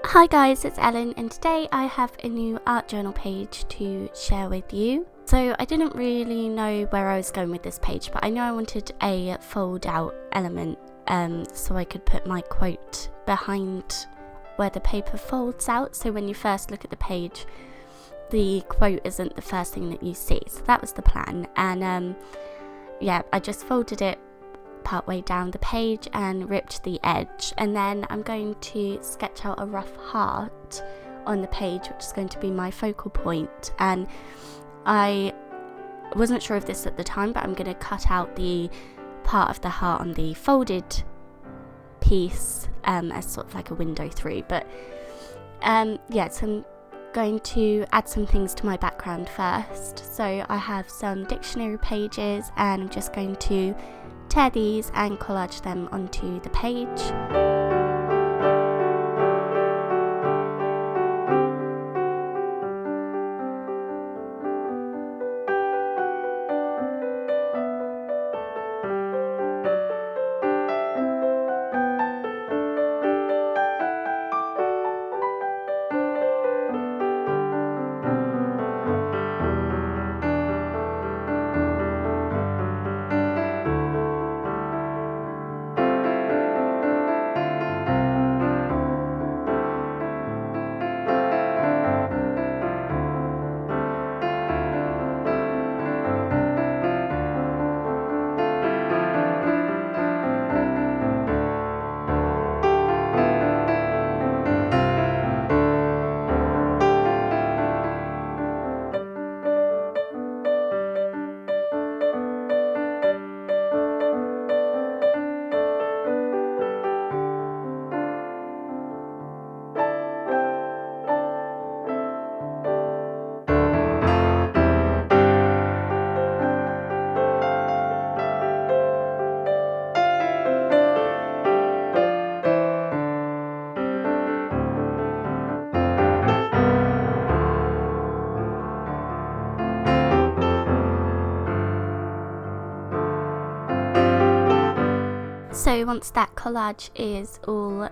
Hi guys, it's Ellen, and today I have a new art journal page to share with you. So I didn't really know where I was going with this page, but I know I wanted a fold out element so I could put my quote behind where the paper folds out, so when you first look at the page the quote isn't the first thing that you see. So that was the plan, and I just folded it partway down the page and ripped the edge, and then I'm going to sketch out a rough heart on the page, which is going to be my focal point. And I wasn't sure of this at the time, but I'm going to cut out the part of the heart on the folded piece as sort of like a window through. But so I'm going to add some things to my background first. So I have some dictionary pages, and I'm just going to tear these and collage them onto the page. So once that collage is all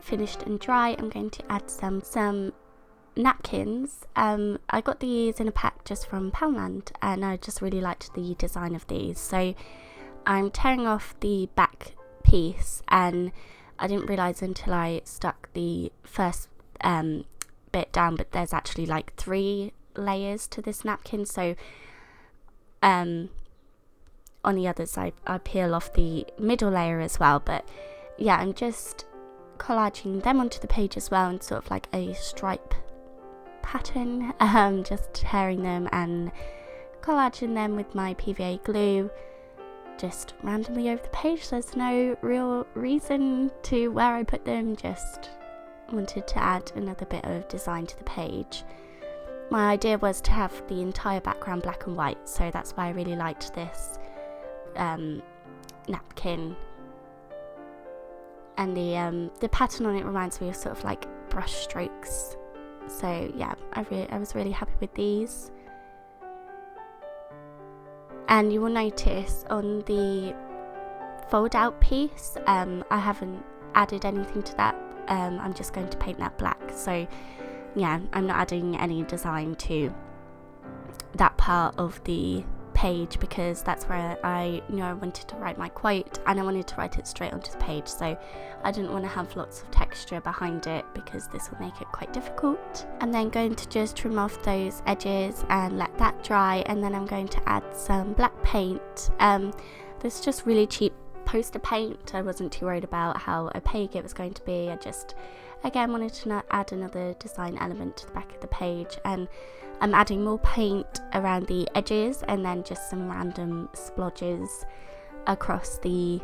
finished and dry, I'm going to add some napkins. I got these in a pack just from Poundland, and I just really liked the design of these. So I'm tearing off the back piece, and I didn't realise until I stuck the first bit down, but there's actually like 3 layers to this napkin. So on the others I peel off the middle layer as well, but yeah, I'm just collaging them onto the page as well in sort of like a stripe pattern, just tearing them and collaging them with my PVA glue just randomly over the page. There's no real reason to where I put them, just wanted to add another bit of design to the page. My idea was to have the entire background black and white, so that's why I really liked this napkin, and the pattern on it reminds me of sort of like brush strokes. So yeah, I was really happy with these. And you will notice on the fold out piece I haven't added anything to that. I'm just going to paint that black, so yeah, I'm not adding any design to that part of the page because that's where I knew I wanted to write my quote, and I wanted to write it straight onto the page, so I didn't want to have lots of texture behind it because this will make it quite difficult. I'm then going to just trim off those edges and let that dry, and then I'm going to add some black paint. This is just really cheap poster paint. I wasn't too worried about how opaque it was going to be. I just again wanted to add another design element to the back of the page, and I'm adding more paint around the edges and then just some random splodges across the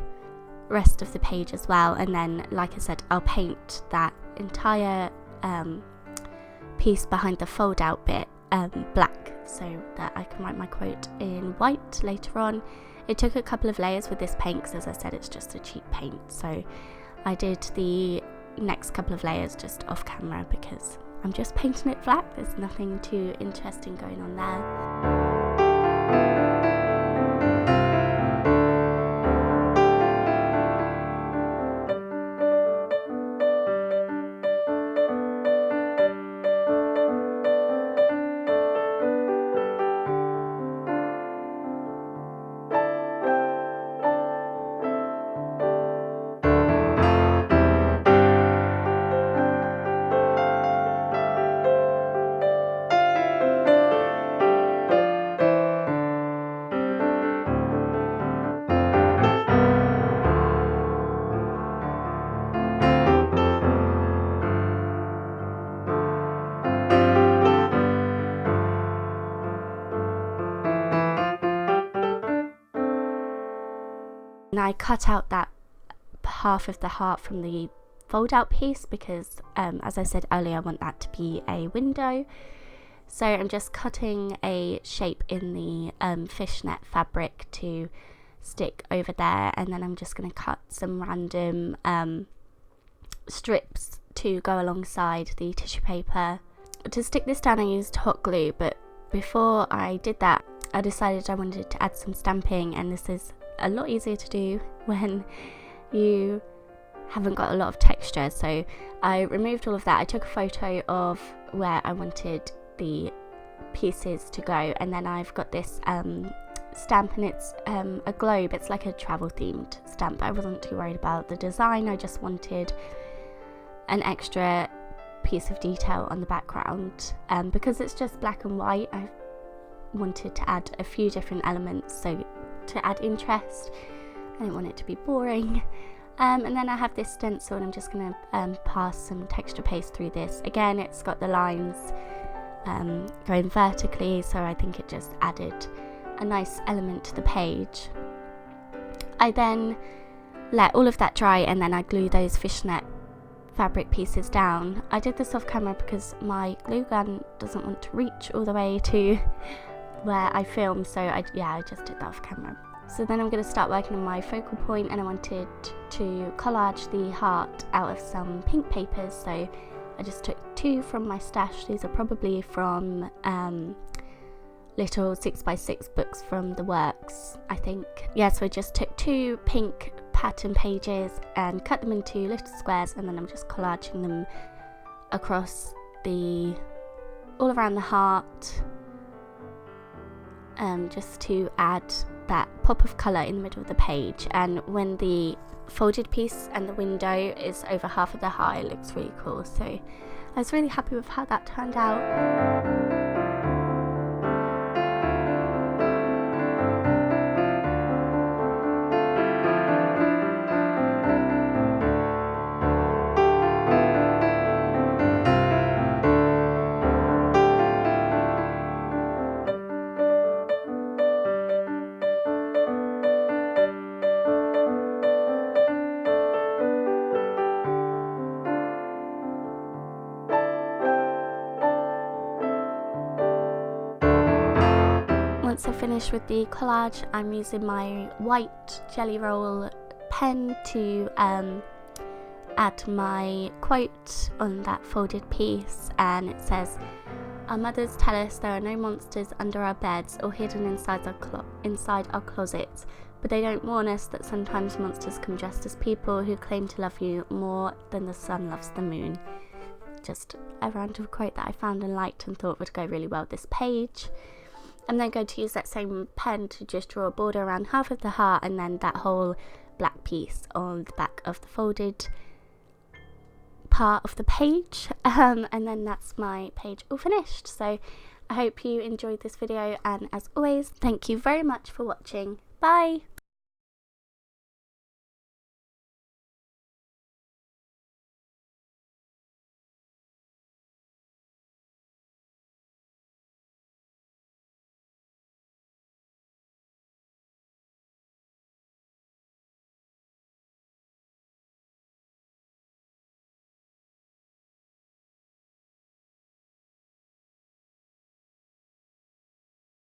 rest of the page as well. And then, like I said, I'll paint that entire piece behind the fold out bit black so that I can write my quote in white later on. It took a couple of layers with this paint because, as I said, it's just a cheap paint, so I did the next couple of layers just off camera because I'm just painting it black. There's nothing too interesting going on there. I cut out that half of the heart from the fold out piece because as I said earlier, I want that to be a window. So I'm just cutting a shape in the fishnet fabric to stick over there, and then I'm just going to cut some random strips to go alongside the tissue paper. To stick this down I used hot glue, but before I did that I decided I wanted to add some stamping, and this is a lot easier to do when you haven't got a lot of texture. So I removed all of that. I took a photo of where I wanted the pieces to go, and then I've got this stamp, and it's a globe. It's like a travel themed stamp. I wasn't too worried about the design, I just wanted an extra piece of detail on the background, because it's just black and white. I wanted to add a few different elements, so to add interest. I didn't want it to be boring. And then I have this stencil, and I'm just going to pass some texture paste through this. Again, it's got the lines going vertically, so I think it just added a nice element to the page. I then let all of that dry, and then I glue those fishnet fabric pieces down. I did this off camera because my glue gun doesn't want to reach all the way to where I film, so I just did that off camera. So then I'm going to start working on my focal point, and I wanted to collage the heart out of some pink papers, so I just took 2 from my stash. These are probably from little 6x6 books from the works, I think. Yeah, so I just took 2 pink pattern pages and cut them into little squares, and then I'm just collaging them across all around the heart, just to add that pop of colour in the middle of the page. And when the folded piece and the window is over half of the heart, it looks really cool. So I was really happy with how that turned out. Once I finish with the collage, I'm using my white jelly roll pen to add my quote on that folded piece, and it says, "Our mothers tell us there are no monsters under our beds or hidden inside our closets, but they don't warn us that sometimes monsters come dressed as people who claim to love you more than the sun loves the moon." Just a random quote that I found and liked and thought would go really well with this page. I'm then going to use that same pen to just draw a border around half of the heart, and then that whole black piece on the back of the folded part of the page, and then that's my page all finished. So I hope you enjoyed this video, and as always, thank you very much for watching. Bye!